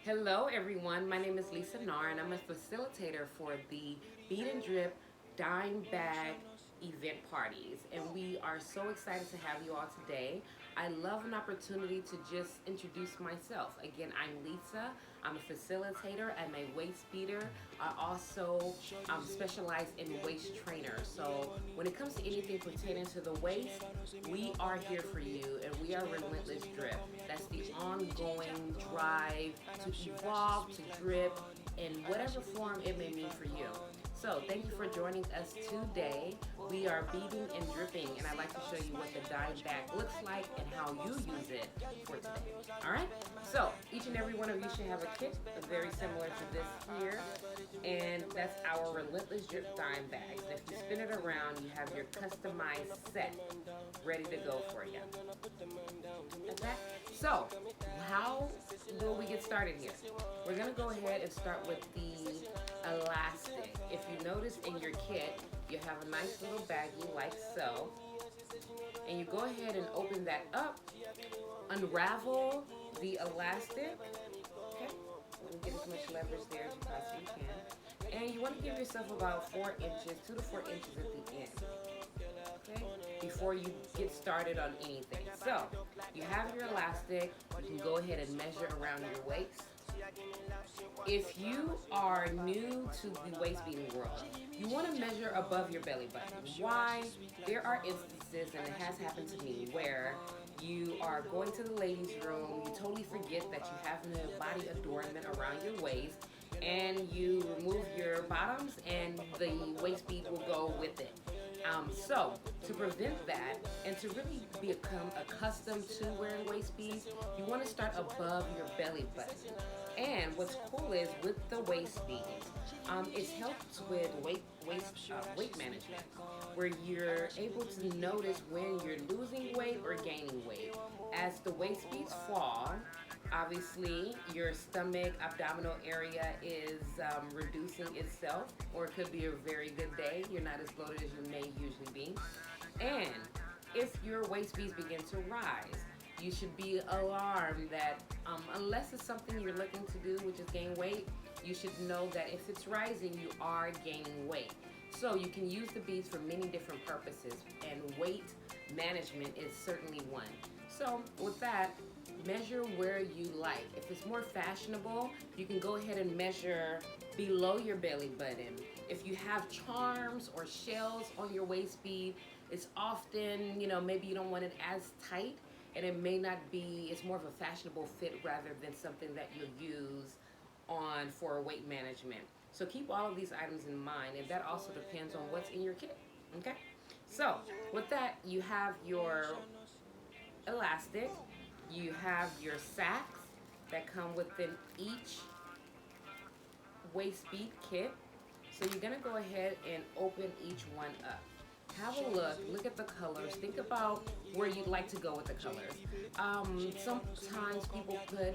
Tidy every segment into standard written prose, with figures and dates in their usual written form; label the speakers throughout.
Speaker 1: Hello everyone, my name is Lisa Nar and I'm a facilitator for the Bead Drip DIYM Bag event parties, and we are so excited to have you all today. I love an opportunity to just introduce myself. Again, I'm Lisa. I'm a facilitator. I'm a waist beater. I also specialize in waist trainer. So when it comes to anything pertaining to the waist, we are here for you, and we are Relentless Drip. That's the ongoing drive to evolve, to drip, in whatever form it may mean for you. So thank you for joining us today. We are beading and dripping, and I'd like to show you what the dye bag looks like and how you use it for today. All right? So each and every one of you should have a kit very similar to this here, and that's our Relentless Drip dye bags. If you spin it around, you have your customized set ready to go for you. Okay? So how will we get started here? We're gonna go ahead and start with the elastic. If you notice in your kit, you have a nice little baggie like so, and you go ahead and open that up, unravel the elastic. Okay, let me get as much leverage there as you possibly can, and you want to give yourself about 4 inches, 2 to 4 inches at the end. Okay, before you get started on anything. So you have your elastic. You can go ahead and measure around your waist. If you are new to the waist beating world, you want to measure above your belly button. Why? There are instances, and it has happened to me, where you are going to the ladies' room, you totally forget that you have a body adornment around your waist, and you remove your bottoms, and the waist bead will go with it. So to prevent that and to really become accustomed to wearing waist beads, you want to start above your belly button. And what's cool is with the waist beads, it helps with weight management, where you're able to notice when you're losing weight or gaining weight. As the waist beads fall, obviously your stomach abdominal area is reducing itself, or it could be a very good day, you're not as bloated as you may usually be. And if your waist beads begin to rise, you should be alarmed that unless it's something you're looking to do, which is gain weight, you should know that if it's rising, you are gaining weight. So you can use the beads for many different purposes, and weight management is certainly one. So with that, measure where you like. If it's more fashionable, you can go ahead and measure below your belly button. If you have charms or shells on your waist bead, it's often, maybe you don't want it as tight, and it may not be, it's more of a fashionable fit rather than something that you'll use on for weight management. So keep all of these items in mind, and that also depends on what's in your kit. Okay? So with that, you have your elastic, you have your sacks that come within each waist bead kit. So you're gonna go ahead and open each one up. Have a look at the colors, think about where you'd like to go with the colors. Sometimes people put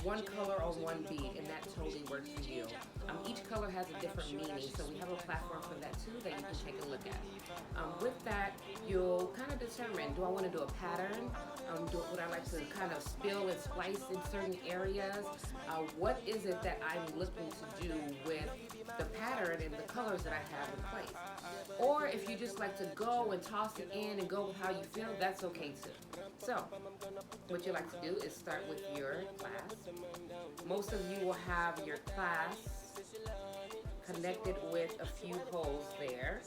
Speaker 1: one color on one bead, and that totally works for you. Each color has a different meaning, so we have a platform for that too that you can take a look at. With that, you'll kind of determine, do I want to do a pattern? Would I like to kind of spill and splice in certain areas? What is it that I'm looking to do with the pattern and the colors that I have in place? Or if you just like to go and toss it in and go with how you feel, that's okay too. So, what you like to do is start with your clasp. Most of you will have your clasp connected with a few holes there.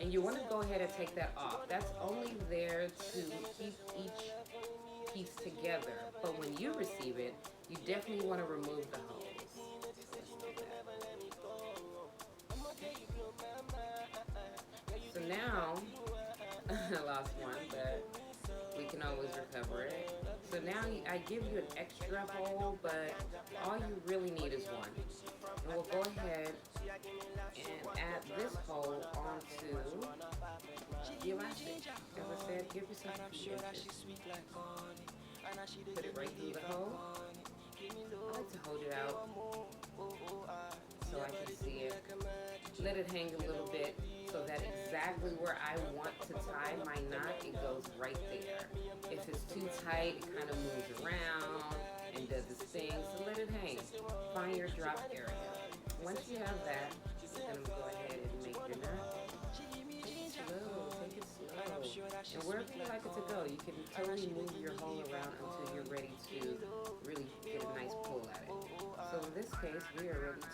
Speaker 1: And you want to go ahead and take that off. That's only there to keep each piece together. But when you receive it, you definitely want to remove the holes. So now, I lost one, but we can always recover it. So now I give you an extra hole, but all you really need is one. And we'll go ahead and add this hole onto the elastic. As I said, give yourself a few inches. Put it right through the hole. I like to hold it out so I can see it. Let it hang a little bit so that exactly where I want to tie my knot, it goes right there. If it's too tight, it kind of moves around and does its thing, so let it hang. top area. Once you have that, you're going to go ahead and make your knot. Take it slow. And wherever you like it to go, you can totally move your hole around until you're ready to really get a nice pull at it. So in this case, we are ready to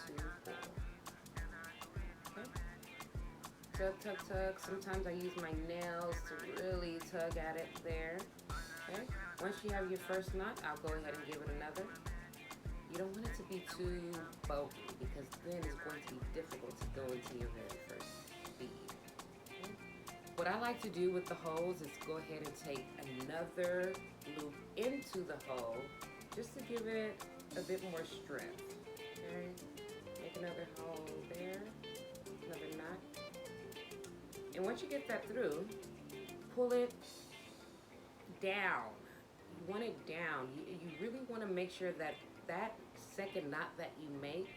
Speaker 1: pull. Okay. Tug, tug, tug. Sometimes I use my nails to really tug at it there. Okay. Once you have your first knot, I'll go ahead and give it another. You don't want it to be too bulky because then it's going to be difficult to go into your very first bead. Okay. What I like to do with the holes is go ahead and take another loop into the hole just to give it a bit more strength. Okay. Make another hole there, another knot. And once you get that through, pull it down. You want it down. You really want to make sure that that second knot that you make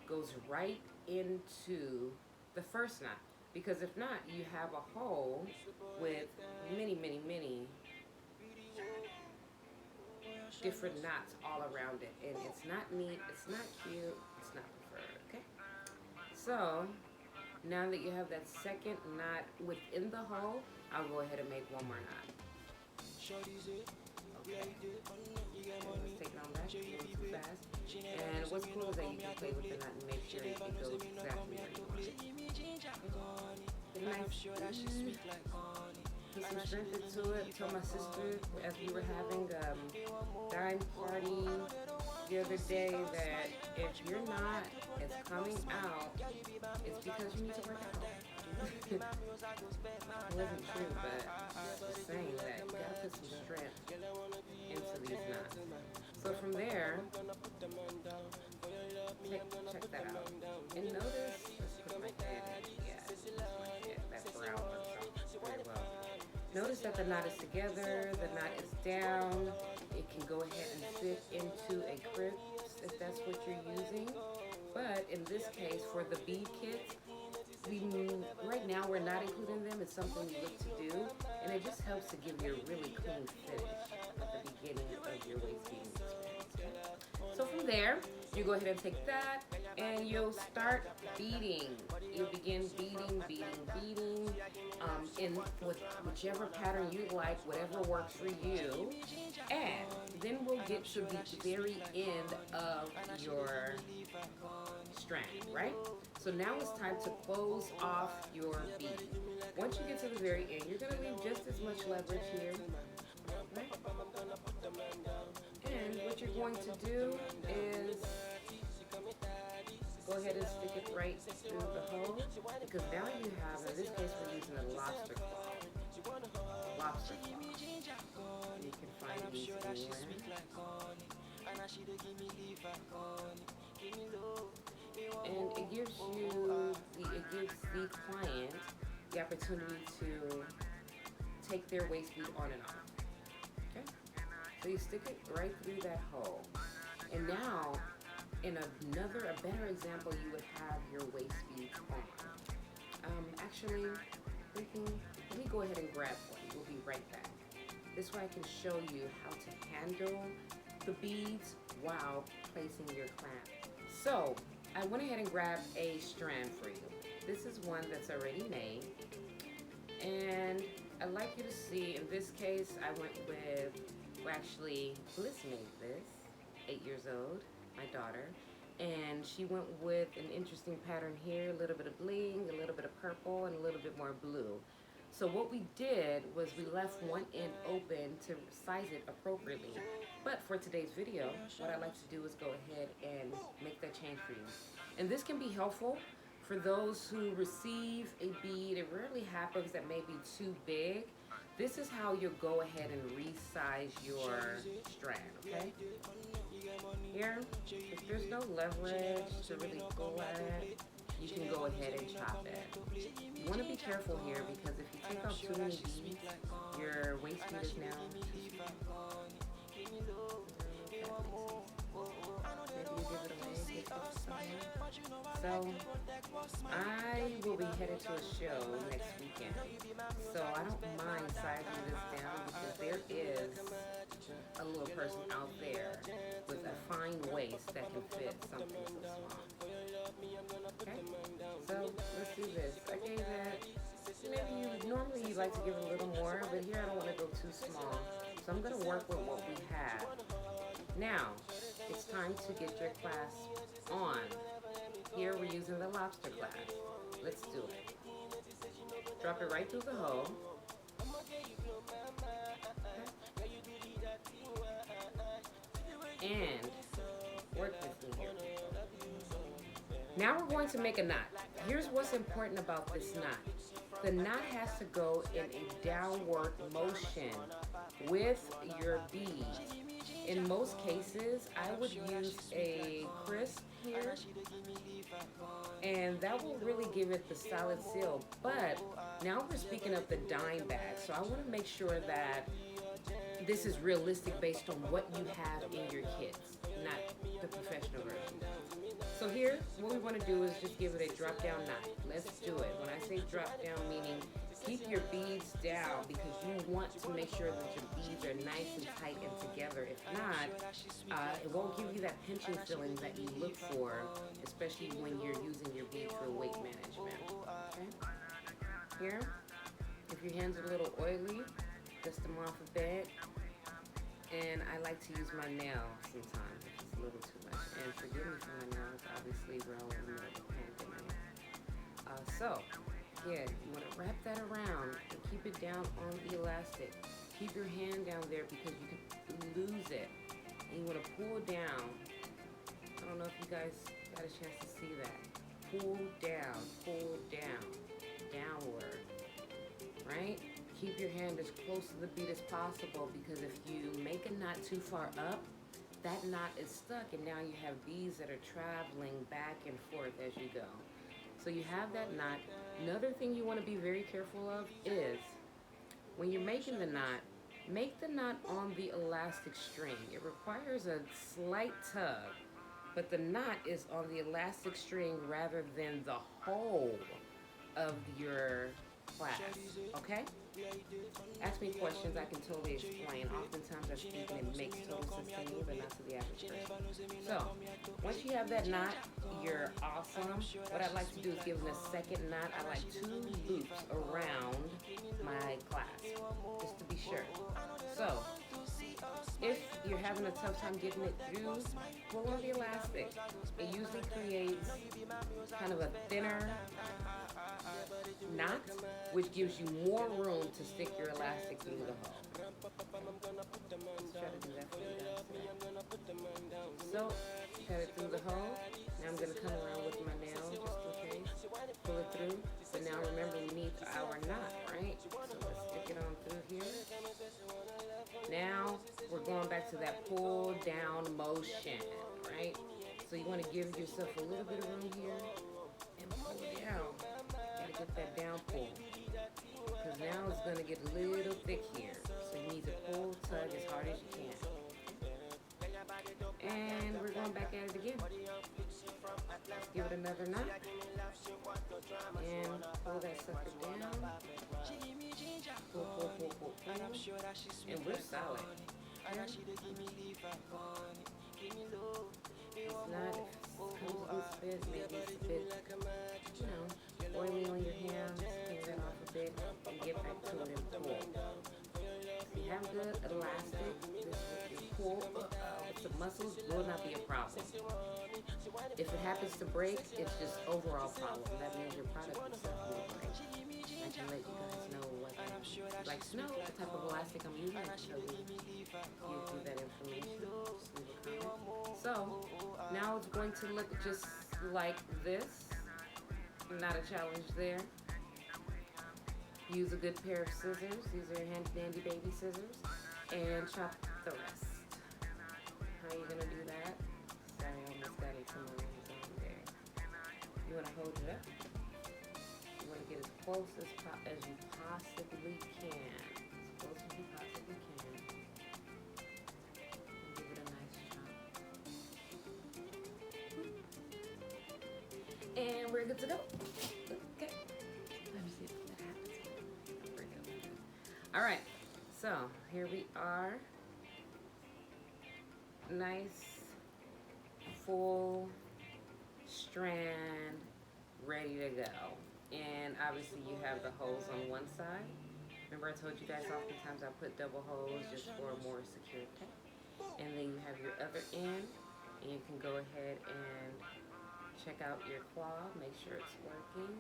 Speaker 1: goes right into the first knot. Because if not, you have a hole with many, many, many different knots all around it. And it's not neat, it's not cute, it's not preferred, okay? So, now that you have that second knot within the hole, I'll go ahead and make one more knot. Okay. Let's take it on back, a little too fast. And what's cool is that you can play with the knot and make sure it goes exactly where you want it. Okay. Nice. Put some strength into it. I told my sister as we were having dime party the other day that if your knot is coming out, it's because you need to work out. It wasn't true, but just saying that you gotta put some strength into these knots. So from there, check that out. And notice, let's put my head in, that brown one very well. Notice that the knot is together, the knot is down. It can go ahead and fit into a crisp if that's what you're using. But in this case, for the bead kits, right now we're not including them. It's something you look to do, and it just helps to give you a really clean finish at the beginning of your waist beading experience. Okay? So from there, you go ahead and take that, and you'll start beading. You'll begin beading, in with whichever pattern you like, whatever works for you, and then we'll get to the very end of your strand, right? So now it's time to close off your bead. Once you get to the very end, you're going to leave just as much leverage here. Right? And what you're going to do is go ahead and stick it right through the hole, because now you have, in this case we're using a lobster claw. Lobster claw. You can find these anywhere. And it gives the client the opportunity to take their waist bead on and off. Okay? So you stick it right through that hole. And now, in a better example, you would have your waist beads on. Actually, let me go ahead and grab one. We'll be right back. This way I can show you how to handle the beads while placing your clamp. So, I went ahead and grabbed a strand for you. This is one that's already made. And I'd like you to see, in this case, I went with, well, actually, Bliss made this, 8 years old, my daughter. And she went with an interesting pattern here, a little bit of bling, a little bit of purple, and a little bit more blue. So what we did was we left one end open to size it appropriately. But for today's video, what I like to do is go ahead and make that change for you. And this can be helpful for those who receive a bead. It rarely happens that may be too big. This is how you'll go ahead and resize your strand, okay? Here, if there's no leverage to really pull at it, you can go ahead and chop it. You want to be careful here because if you take off too many beads, your waist bead is now maybe you give it away, So I will be headed to a show next weekend. So I don't mind sizing this down because there is a little person out there with a fine waist that can fit something so small. Okay, so let's do this. I gave it, maybe normally you like to give it a little more, but here I don't want to go too small. So I'm going to work with what we have. Now, it's time to get your clasp on. Here we're using the lobster clasp. Let's do it. Drop it right through the hole. And work with me here. Now we're going to make a knot. Here's what's important about this knot. The knot has to go in a downward motion with your bead. In most cases, I would use a crisp here, and that will really give it the solid seal. But now we're speaking of the dime bag, so I want to make sure that this is realistic based on what you have in your kits, not the professional version. So here, what we want to do is just give it a drop down knot. Let's do it. When I say drop down, meaning keep your beads down, because you want to make sure that your beads are nice and tight and together. If not, it won't give you that pinching feeling that you look for, especially when you're using your beads for weight management. Okay? Here, if your hands are a little oily, dust them off a bit. And I like to use my nail sometimes if it's a little too much. And forgive me for my nails, obviously we're all in the middle of the pandemic. Yeah, you want to wrap that around and keep it down on the elastic. Keep your hand down there because you can lose it. And you want to pull down. I don't know if you guys got a chance to see that. Pull down, downward, right? Keep your hand as close to the bead as possible, because if you make a knot too far up, that knot is stuck and now you have beads that are traveling back and forth as you go. So you have that knot. Another thing you want to be very careful of is when you're making the knot, make the knot on the elastic string. It requires a slight tug, but the knot is on the elastic string rather than the whole of your clasp, okay? Ask me questions, I can totally explain. Oftentimes I speak and it makes total sense to me, but not to the average person. So, once you have that knot, you're awesome. What I like to do is give it a second knot. I like 2 loops around my clasp, just to be sure. So, if you're having a tough time getting it through, pull on the elastic. It usually creates kind of a thinner knot, which gives you more room to stick your elastic through the hole. Let's try to do that for you guys. So, cut it through the hole. Now I'm going to come around with my nail just in case. Pull it through. But now remember, we need our knot, right? So let's stick it on through here. Now we're going back to that pull down motion, right? So you want to give yourself a little bit of room here and pull it down. Gotta get that down pull, because now it's gonna get a little thick here. So you need to pull, tug as hard as you can. And we're going back at it again. Let's give it another knot. And pull that sucker down. Pull. And we're solid. It's not, comes loose a bit, maybe it's a bit, oily on your hands. Take that off a bit and get back to it and pull. If you have good elastic, this will pull. The muscles will not be a problem. If it happens to break, it's just overall problem. That means your product itself will break. I can let you guys know what like snow, the type of elastic I'm using, so we give you that information. Just leave a comment. So now it's going to look just like this. Not a challenge there. Use a good pair of scissors. These are handy dandy baby scissors, and chop the rest. How are you gonna do that? Sorry, I almost got into my rings on there. You wanna hold it up. You wanna get as close as you possibly can. As close as you possibly can. And give it a nice chop. And we're good to go. Okay. Let me see if that happens. All right. So here we are. nice full strand ready to go. And obviously you have the hose on one side. Remember I told you guys oftentimes I put double hose just for a more secure tech. And then you have your other end, and you can go ahead and check out your claw, make sure it's working,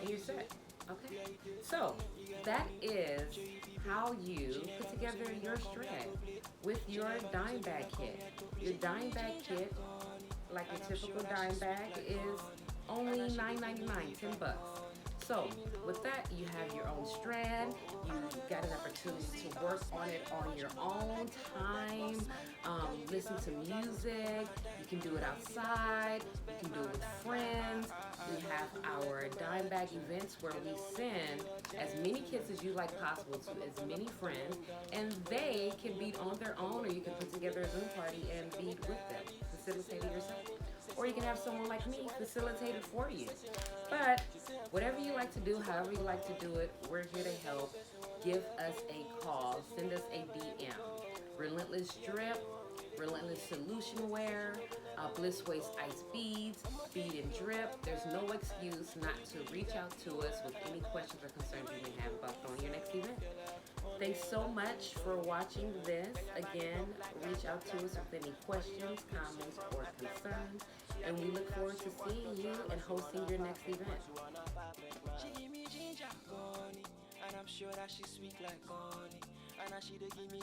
Speaker 1: and you're set. Okay, so that is how you put together your strand with your dime bag kit. Your dime bag kit, like your typical dime bag, is only $9.99, 10 bucks. So with that, you have your own strand. You got an opportunity to work on it on your own time. Listen to music. You can do it outside. You can do it with friends. We have our dime bag events where we send as many kits as you like possible to as many friends, and they can bead on their own, or you can put together a Zoom party and bead with them, facilitate it yourself. Or you can have someone like me facilitate it for you. But whatever you like to do, however you like to do it, we're here to help. Give us a call. Send us a DM. Relentless Drip, Relentless Solution Wear, Bliss Waste Ice Beads, Bead and Drip. There's no excuse not to reach out to us with any questions or concerns you may have about throwing your next event. Thanks so much for watching this. Again, reach out to us with any questions, comments, or concerns, and we look forward to seeing you and hosting your next event. She give me ginger, honey, and I'm sure that she sweet like honey, and she give me